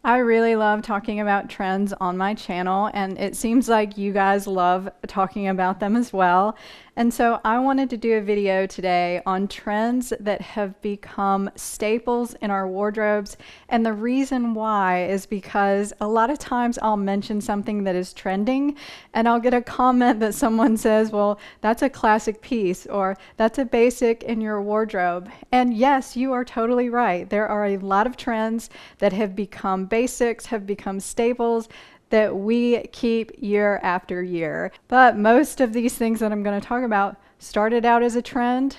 I really love talking about trends on my channel, and it seems like you guys love talking about them as well. And so I wanted to do a video today on trends that have become staples in our wardrobes. And the reason why is because a lot of times I'll mention something that is trending and I'll get a comment that someone says, well, that's a classic piece, or that's a basic in your wardrobe. And yes, you are totally right. There are a lot of trends that have become basics, have become staples that we keep year after year. But most of these things that I'm going to talk about started out as a trend,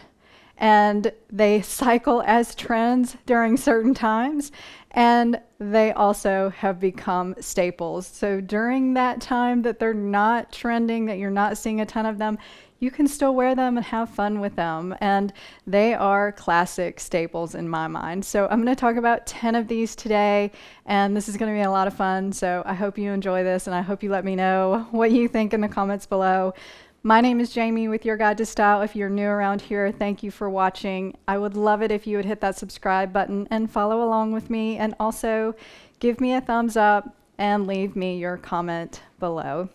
and they cycle as trends during certain times, and they also have become staples. So during that time that they're not trending, that you're not seeing a ton of them, you can still wear them and have fun with them. And they are classic staples in my mind. So I'm going to talk about 10 of these today, and this is going to be a lot of fun. So I hope you enjoy this, and I hope you let me know what you think in the comments below. My name is Jamie with Your Guide to Style. If you're new around here, thank you for watching. I would love it if you would hit that subscribe button and follow along with me, and also give me a thumbs up and leave me your comment below.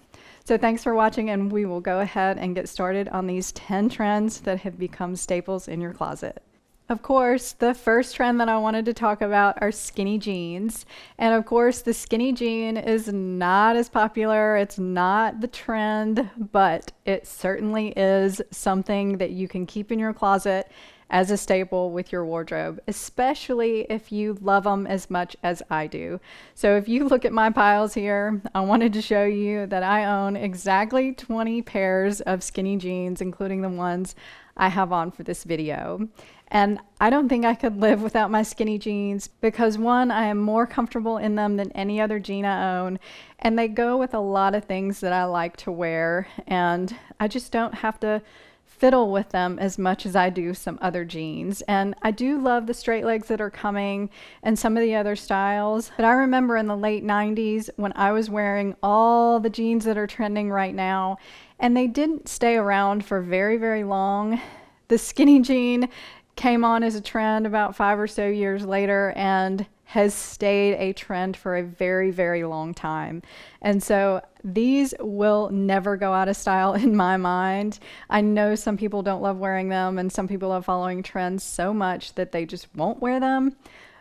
So thanks for watching, and we will go ahead and get started on these 10 trends that have become staples in your closet. Of course, the first trend that I wanted to talk about are skinny jeans. And of course, the skinny jean is not as popular. It's not the trend, but it certainly is something that you can keep in your closet as a staple with your wardrobe, especially if you love them as much as I do. So if you look at my piles here, I wanted to show you that I own exactly 20 pairs of skinny jeans, including the ones I have on for this video. And I don't think I could live without my skinny jeans because, one, I am more comfortable in them than any other jean I own, and they go with a lot of things that I like to wear, and I just don't have to fiddle with them as much as I do some other jeans. And I do love the straight legs that are coming and some of the other styles. But I remember in the late 90s when I was wearing all the jeans that are trending right now, and they didn't stay around for very, very long. The skinny jean came on as a trend about 5 or so years later and has stayed a trend for a very, very long time. And so these will never go out of style in my mind. I know some people don't love wearing them, and some people love following trends so much that they just won't wear them.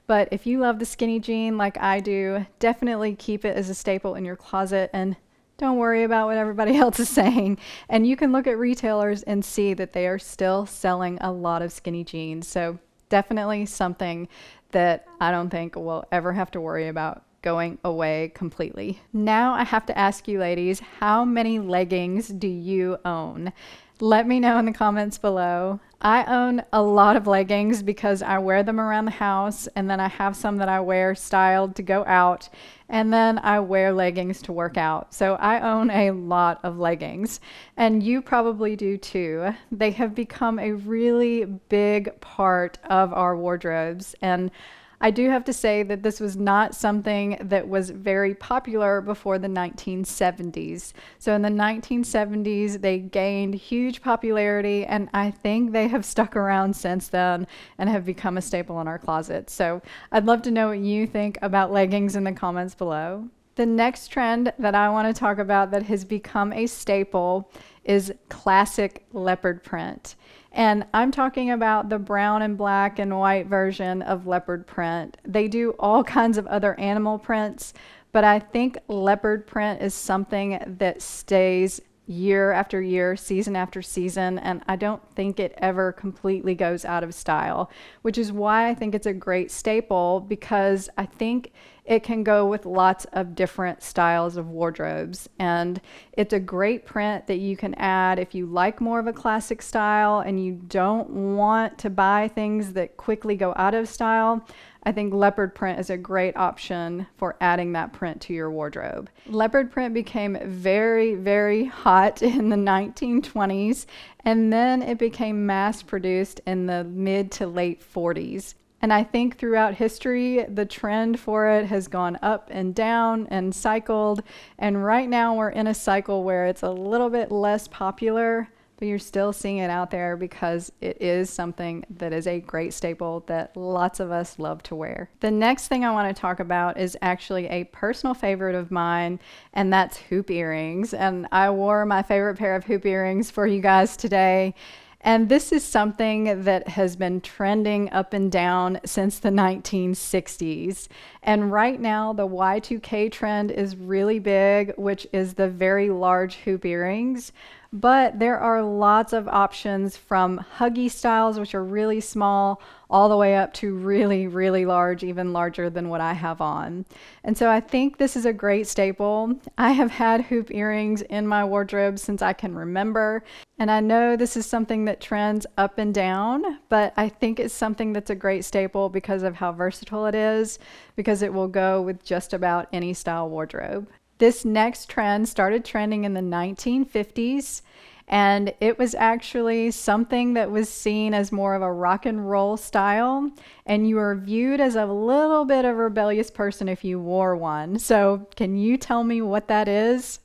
But if you love the skinny jean like I do, definitely keep it as a staple in your closet, and don't worry about what everybody else is saying. And you can look at retailers and see that they are still selling a lot of skinny jeans. So definitely something that I don't think we'll ever have to worry about going away completely. Now I have to ask you ladies, how many leggings do you own? Let me know in the comments below. I own a lot of leggings because I wear them around the house, and then I have some that I wear styled to go out, and then I wear leggings to work out. So I own a lot of leggings, and you probably do too. They have become a really big part of our wardrobes, and I do have to say that this was not something that was very popular before the 1970s. So in the 1970s, they gained huge popularity, and I think they have stuck around since then and have become a staple in our closet. So I'd love to know what you think about leggings in the comments below. The next trend that I want to talk about that has become a staple is classic leopard print. And I'm talking about the brown and black and white version of leopard print. They do all kinds of other animal prints, but I think leopard print is something that stays year after year, season after season, and I don't think it ever completely goes out of style, which is why I think it's a great staple, because I think it can go with lots of different styles of wardrobes, and it's a great print that you can add if you like more of a classic style and you don't want to buy things that quickly go out of style. I think leopard print is a great option for adding that print to your wardrobe. Leopard print became very, very hot in the 1920s, and then it became mass produced in the mid to late 40s. And I think throughout history, the trend for it has gone up and down and cycled. And right now we're in a cycle where it's a little bit less popular, but you're still seeing it out there because it is something that is a great staple that lots of us love to wear. The next thing I want to talk about is actually a personal favorite of mine, and that's hoop earrings. And I wore my favorite pair of hoop earrings for you guys today. And this is something that has been trending up and down since the 1960s. And right now, the Y2K trend is really big, which is the very large hoop earrings. But there are lots of options from huggy styles, which are really small, all the way up to really, really large, even larger than what I have on. And so I think this is a great staple. I have had hoop earrings in my wardrobe since I can remember. And I know this is something that trends up and down, but I think it's something that's a great staple because of how versatile it is, because it will go with just about any style wardrobe. This next trend started trending in the 1950s, and it was actually something that was seen as more of a rock and roll style, and you were viewed as a little bit of a rebellious person if you wore one. So can you tell me what that is?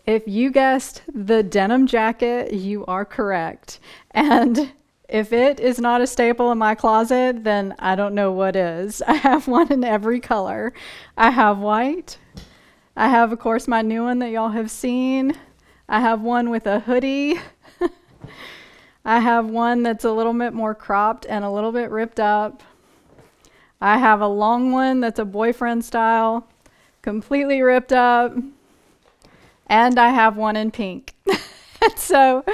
If you guessed the denim jacket, you are correct. And if it is not a staple in my closet, then I don't know what is. I have one in every color. I have white. I have, of course, my new one that y'all have seen. I have one with a hoodie. I have one that's a little bit more cropped and a little bit ripped up. I have a long one that's a boyfriend style, completely ripped up. And I have one in pink. So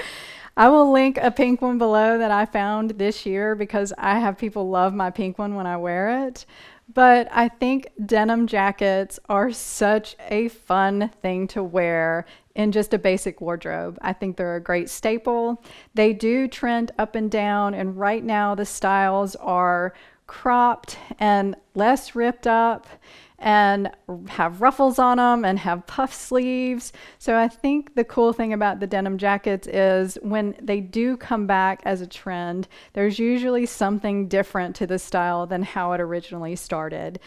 I will link a pink one below that I found this year because I have people love my pink one when I wear it. But I think denim jackets are such a fun thing to wear in just a basic wardrobe. I think they're a great staple. They do trend up and down, and right now the styles are cropped and less ripped up and have ruffles on them and have puff sleeves. So I think the cool thing about the denim jackets is when they do come back as a trend, there's usually something different to the style than how it originally started.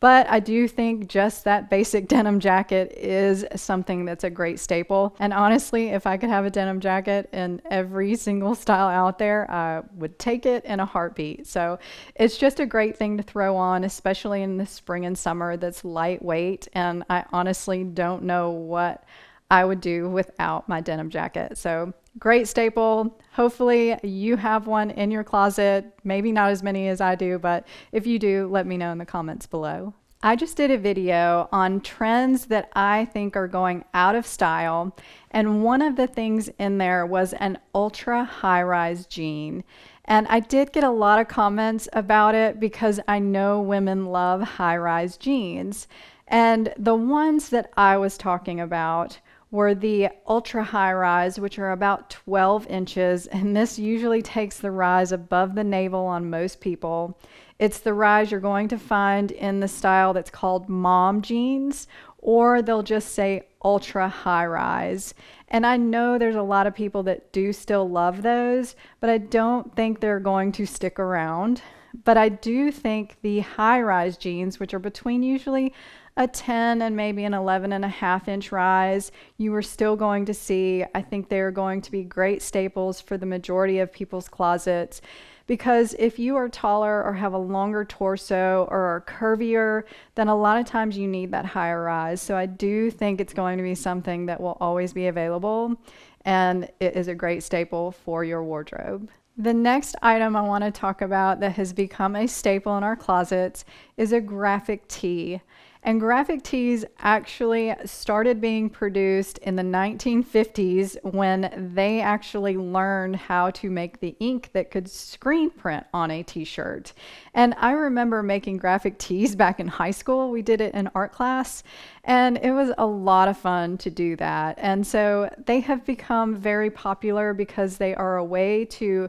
But I do think just that basic denim jacket is something that's a great staple. And honestly, if I could have a denim jacket in every single style out there, I would take it in a heartbeat. So it's just a great thing to throw on, especially in the spring and summer, that's lightweight. And I honestly don't know what I would do without my denim jacket. So great staple. Hopefully you have one in your closet. Maybe not as many as I do, but if you do, let me know in the comments below. I just did a video on trends that I think are going out of style, and one of the things in there was an ultra high-rise jean. And I did get a lot of comments about it because I know women love high-rise jeans. And the ones that I was talking about were the ultra high rise, which are about 12 inches, and this usually takes the rise above the navel on most people. It's the rise you're going to find in the style that's called mom jeans, or they'll just say ultra high rise. And I know there's a lot of people that do still love those, but I don't think they're going to stick around. But I do think the high rise jeans, which are between usually a 10 and maybe an 11.5-inch rise, you are still going to see. I think they're going to be great staples for the majority of people's closets, because if you are taller or have a longer torso or are curvier, then a lot of times you need that higher rise. So I do think it's going to be something that will always be available, and it is a great staple for your wardrobe. The next item I want to talk about that has become a staple in our closets is a graphic tee. And graphic tees actually started being produced in the 1950s when they actually learned how to make the ink that could screen print on a t-shirt. And I remember making graphic tees back in high school. We did it in art class, and it was a lot of fun to do that. And so they have become very popular because they are a way to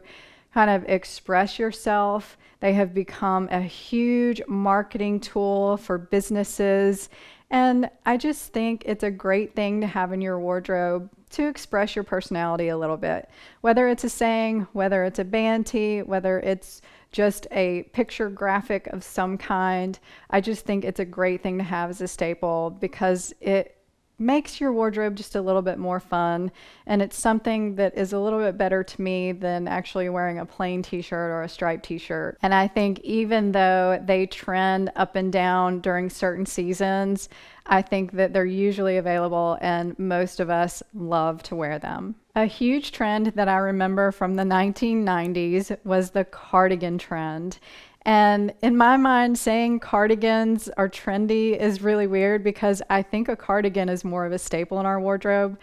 kind of express yourself. They have become a huge marketing tool for businesses. And I just think it's a great thing to have in your wardrobe to express your personality a little bit. Whether it's a saying, whether it's a band tee, whether it's just a picture graphic of some kind, I just think it's a great thing to have as a staple because it makes your wardrobe just a little bit more fun. And it's something that is a little bit better to me than actually wearing a plain t-shirt or a striped t-shirt. And I think even though they trend up and down during certain seasons, I think that they're usually available and most of us love to wear them. A huge trend that I remember from the 1990s was the cardigan trend. And in my mind, saying cardigans are trendy is really weird because I think a cardigan is more of a staple in our wardrobe.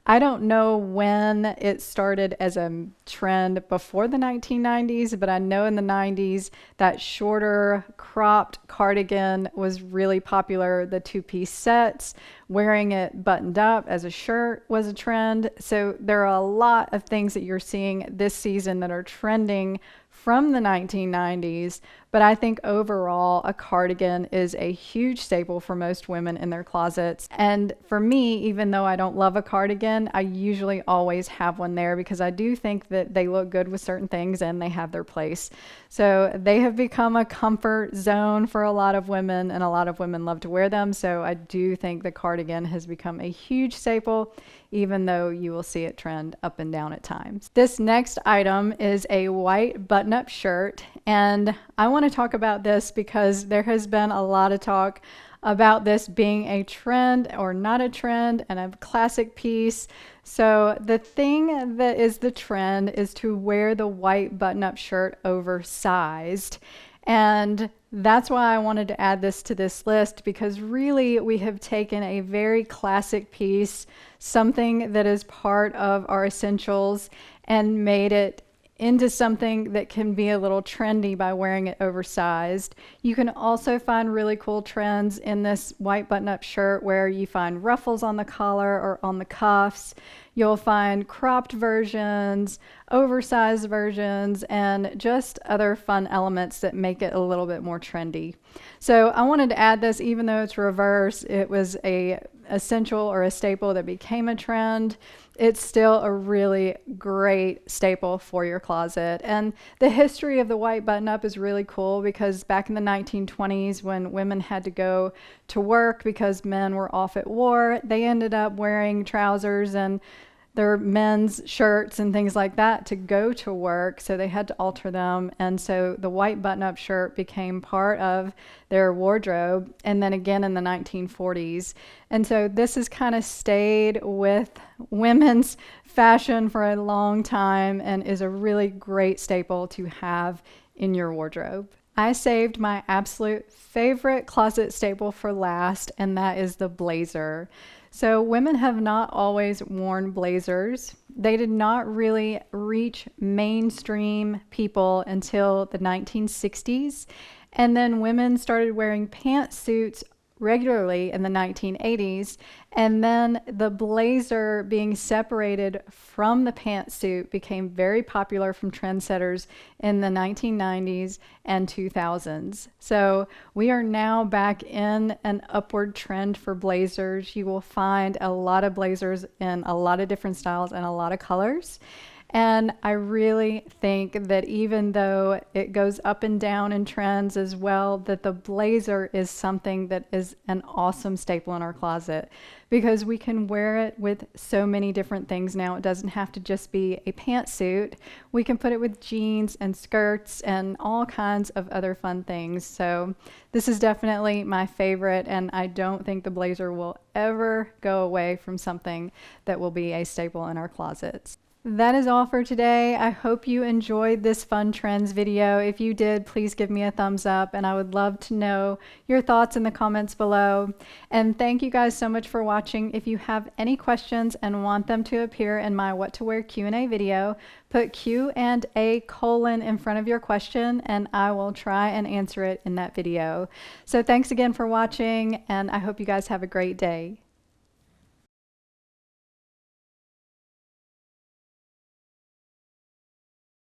I don't know when it started as a trend before the 1990s, but I know in the 90s that shorter cropped cardigan was really popular. The two-piece sets, wearing it buttoned up as a shirt was a trend. So there are a lot of things that you're seeing this season that are trending from the 1990s, but I think overall a cardigan is a huge staple for most women in their closets. And for me, even though I don't love a cardigan, I usually always have one there because I do think that they look good with certain things and they have their place. So they have become a comfort zone for a lot of women, and a lot of women love to wear them. So I do think the cardigan has become a huge staple, even though you will see it trend up and down at times. This next item is a white button-up shirt, and I want to talk about this because there has been a lot of talk about this being a trend or not a trend and a classic piece. So the thing that is the trend is to wear the white button-up shirt oversized. And that's why I wanted to add this to this list, because really we have taken a very classic piece, something that is part of our essentials, and made it into something that can be a little trendy by wearing it oversized. You can also find really cool trends in this white button-up shirt where you find ruffles on the collar or on the cuffs. You'll find cropped versions, oversized versions, and just other fun elements that make it a little bit more trendy. So I wanted to add this, even though it's reverse, it was a essential or a staple that became a trend. It's still a really great staple for your closet. And the history of the white button-up is really cool because back in the 1920s, when women had to go to work because men were off at war, they ended up wearing trousers and their men's shirts and things like that to go to work, so they had to alter them. And so the white button-up shirt became part of their wardrobe, and then again in the 1940s. And so this has kind of stayed with women's fashion for a long time and is a really great staple to have in your wardrobe. I saved my absolute favorite closet staple for last, and that is the blazer. So women have not always worn blazers. They did not really reach mainstream people until the 1960s. And then women started wearing pantsuits regularly in the 1980s, and then the blazer being separated from the pantsuit became very popular from trendsetters in the 1990s and 2000s. So we are now back in an upward trend for blazers. You will find a lot of blazers in a lot of different styles and a lot of colors. And I really think that even though it goes up and down in trends as well, that the blazer is something that is an awesome staple in our closet because we can wear it with so many different things now. It doesn't have to just be a pantsuit. We can put it with jeans and skirts and all kinds of other fun things. So this is definitely my favorite, and I don't think the blazer will ever go away from something that will be a staple in our closets. That is all for today. I hope you enjoyed this fun trends video. If you did, please give me a thumbs up, and I would love to know your thoughts in the comments below. And thank you guys so much for watching. If you have any questions and want them to appear in my What to Wear Q&A video, put Q&A colon in front of your question, and I will try and answer it in that video. So thanks again for watching, and I hope you guys have a great day.